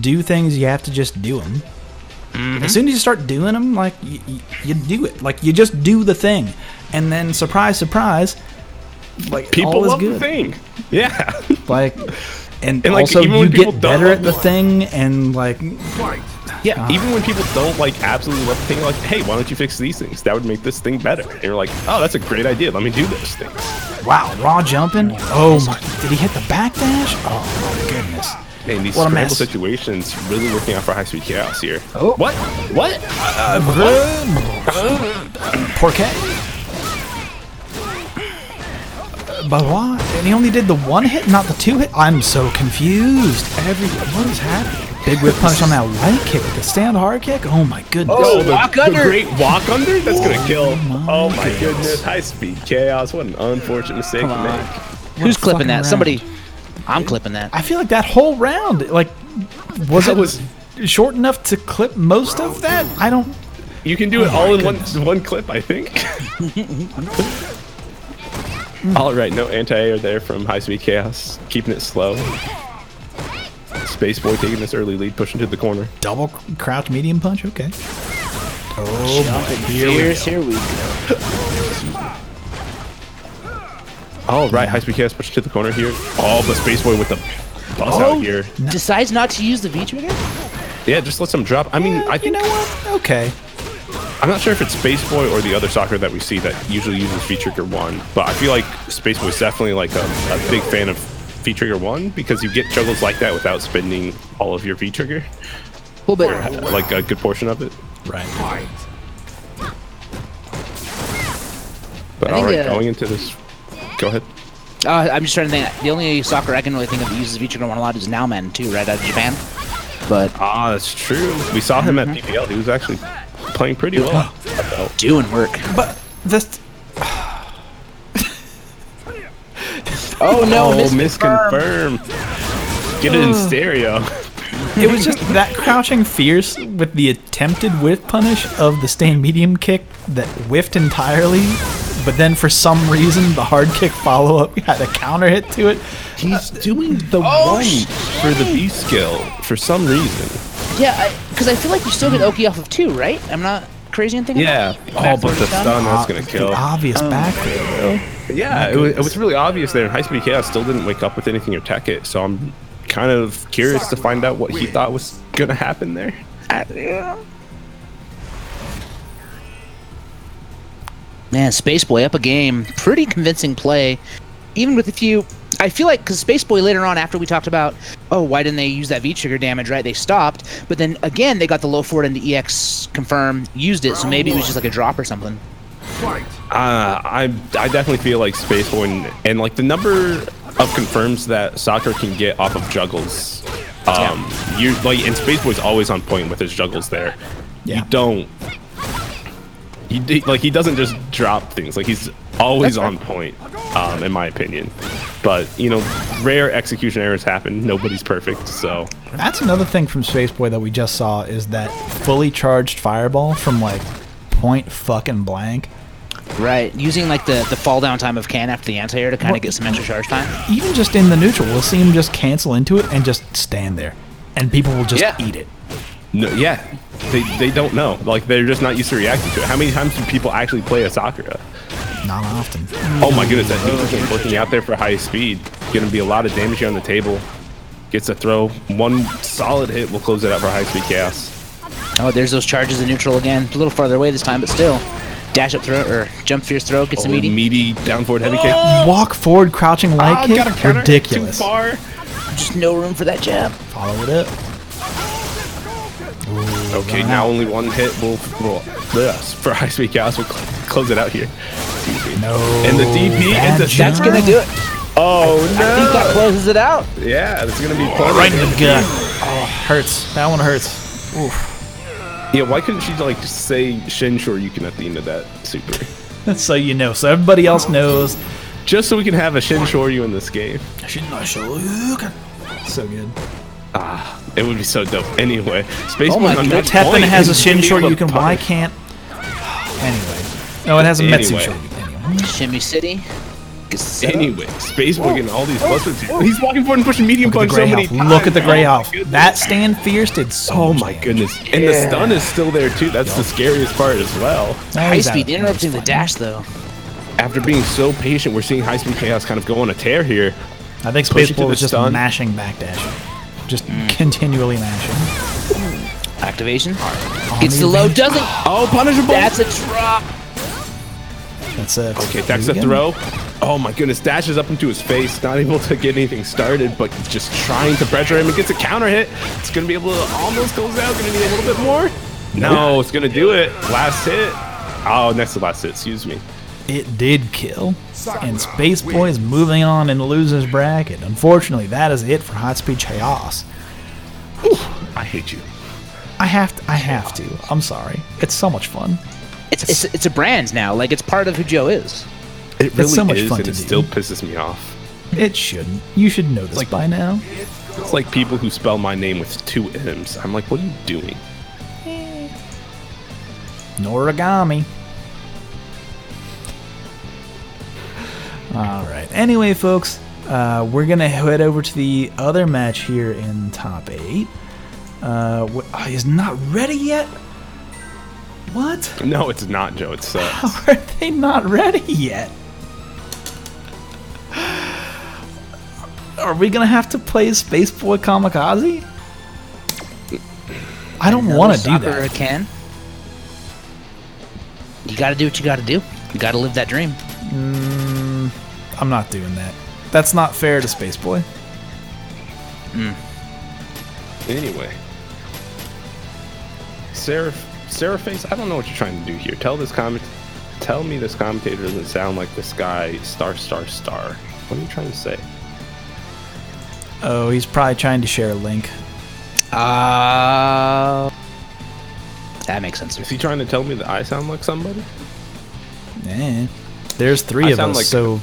do things, you have to just do them. As soon as you start doing them, like, you do it. Like, you just do the thing. And then, surprise, surprise, like, people all is love good. the thing. Yeah. Like, and like, also even you when people get better don't at the thing, and, like... Yeah, even when people don't, like, absolutely love the thing, like, hey, why don't you fix these things? That would make this thing better. And you're like, oh, that's a great idea. Let me do those things. Wow, raw jumping? Oh, my... Did he hit the backdash? Oh, my goodness. Man, these What a scramble mess. situations really working out for Highspeedchaos here. Oh. What? What? Porquet? But why? And he only did the one hit, not the two hit? I'm so confused. What is happening? Big whip punch on that light kick with the stand hard kick? Oh my goodness. Oh, the great walk under? That's going to kill. Oh my goodness. goodness. Highspeedchaos. What an unfortunate mistake to make. Who's clipping fucking that? round. Somebody. I'm clipping that. I feel like that whole round, like, was short enough to clip most of that? I don't... You can do it all in one clip, I think. All right, no anti-air there from Highspeedchaos, keeping it slow. SpaceBoy taking this early lead, pushing to the corner. Double crouch medium punch? Okay. Oh, Here we go. All right, Highspeedchaos pushing to the corner here. Oh, but SpaceBoy with the buzz out here. Decides not to use the V trigger? Yeah, just lets him drop. I mean, I think... You know what? Okay. I'm not sure if it's SpaceBoy or the other Sakura that we see that usually uses V-Trigger 1, but I feel like SpaceBoy's definitely like a big fan of V-Trigger 1 because you get juggles like that without spending all of your V-Trigger. Well, but Like a good portion of it. Right. But I think, alright, going into this... Go ahead. I'm just trying to think. The only Sakura I can really think of that uses V trigger 1 a lot is Nowman too, right out of Japan. But That's true. We saw him at PPL. He was actually playing pretty well. doing work. But this... Oh no! Misconfirm. Get it in stereo. It was just that crouching fierce with the attempted whiff punish of the stand medium kick that whiffed entirely, but then for some reason the hard kick follow-up had a counter hit to it. He's doing the one for the B skill for some reason. Yeah, because I feel like you still get Oki off of 2, right? I'm not crazy in thinking. Yeah. Oh, but the stun, that's going to kill. The obvious back there, though. Yeah, it was really obvious there. Highspeedchaos still didn't wake up with anything or tech it, so I'm kind of curious to find out what he thought was going to happen there. Man, SpaceBoy up a game. Pretty convincing play. Even with a few... I feel like, because SpaceBoy later on, after we talked about, oh, why didn't they use that V-trigger damage, right? They stopped. But then, again, they got the low forward and the EX confirm, used it, so maybe it was just like a drop or something. I definitely feel like SpaceBoy and like the number of confirms that Sakura can get off of juggles. You like, and SpaceBoy's always on point with his juggles there. Yeah. You don't... He doesn't just drop things. Like, he's always on point, in my opinion. But, you know, rare execution errors happen. Nobody's perfect, so... That's another thing from SpaceBoy that we just saw is that fully charged fireball from, like, point fucking blank. Right, using like the fall down time of Can after the anti-air to kind of get some extra charge time. Even just in the neutral, we'll see him just cancel into it and just stand there. And people will just eat it. No, yeah, they don't know. Like, they're just not used to reacting to it. How many times do people actually play a Sakura? Not often. Oh my goodness, that dude working out there for high speed. Gonna be a lot of damage here on the table. Gets a throw. One solid hit will close it out for Highspeedchaos. Oh, there's those charges in neutral again. A little farther away this time, but still. Dash up throw, or jump fierce throw, gets a meaty. Meaty down forward heavy kick. Walk forward, crouching light kick? Got a counter. Ridiculous. Too far. Just no room for that jab. Follow it up. Ooh, okay, now only one hit will for Highspeedchaos will close it out here. No. And the DP and the That's gonna do it. Oh no! I think that closes it out. Yeah, it's gonna be right in the gut. Oh, hurts. That one hurts. Oof. Yeah, why couldn't she like just say Shin Shoryuken at the end of that super? So you know, so everybody else knows. Just so we can have a Shin Shoryu in this game. So good. It would be so dope. Anyway, SpaceBoy on God. that Teppen point has a is Shin gonna be able to Shoryuken. Why punish. can't... Anyway. No, it has a Metsu Anyway. Shoryuken. Anyway. Shimmy City. Anyway, SpaceBoy getting all these buzzers. He's walking forward and pushing medium Look at punch the so gray many half. times. Look at the gray Oh my half. goodness. That stand fierce did so Oh much my damage. goodness. And the stun is still there too. That's the scariest part as well. Now he's Highspeed out. interrupting the Fine. dash though. After being so patient, we're seeing Highspeedchaos kind of go on a tear here. I think Push it to SpaceBoy the was just stun. mashing backdash. Just continually mashing. Activation. Gets the low, doesn't. Oh, punishable. That's a drop. That's it. Okay, that's a throw. Oh my goodness, dashes up into his face, not able to get anything started, but just trying to pressure him and gets a counter hit. It's gonna be able to almost goes out, gonna need a little bit more. No, it's gonna do it. Last hit. Oh, that's the last hit, excuse me. It did kill. And SpaceBoy is moving on in the loser's bracket. Unfortunately, that is it for Highspeedchaos. I hate you. I have to. I'm sorry. It's so much fun. It's a brand now. Like it's part of who Joe is. It really so much is, fun and to it do. still pisses me off. It shouldn't. You should know this by now. It's like people who spell my name with 2 M's. I'm like, what are you doing? Noragami. All right. Anyway, folks, we're gonna head over to the other match here in top 8. He's not ready yet. What? No, it's not, Joe. It's How are they not ready yet? Are we gonna have to play SpaceBoy Kamikaze? I don't want to do Sakura that. can. You got to do what you got to do. You got to live that dream. I'm not doing that. That's not fair to SpaceBoy. Anyway. Seraphase, I don't know what you're trying to do here. Tell me this commentator doesn't sound like this guy, star. What are you trying to say? Oh, he's probably trying to share a link. That makes sense. Is he trying to tell me that I sound like somebody? There's 3 I of sound us, like- so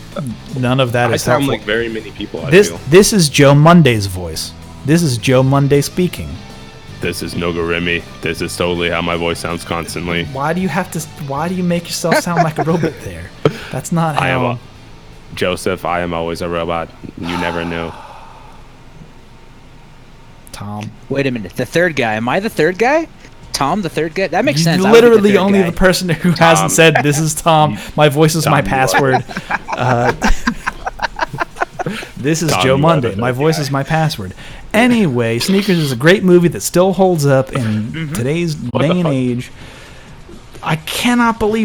none of that I is sound helpful. like very many people, I feel. This is Joe Monday's voice. This is Joe Monday speaking. This is Nogorimi. This is totally how my voice sounds constantly. Why do you make yourself sound like a robot there? That's not how. Joseph, I am always a robot. You never know. Tom. Wait a minute. The third guy. Am I the third guy? Tom, the third guy? That makes sense. You're I would be the literally third only guy. the person who hasn't said, "This is Tom. My voice is my Tom, you are. password." This is Tom, Joe you are Monday. the My third voice guy. is my password. Anyway, Sneakers is a great movie that still holds up in today's day and age. I cannot believe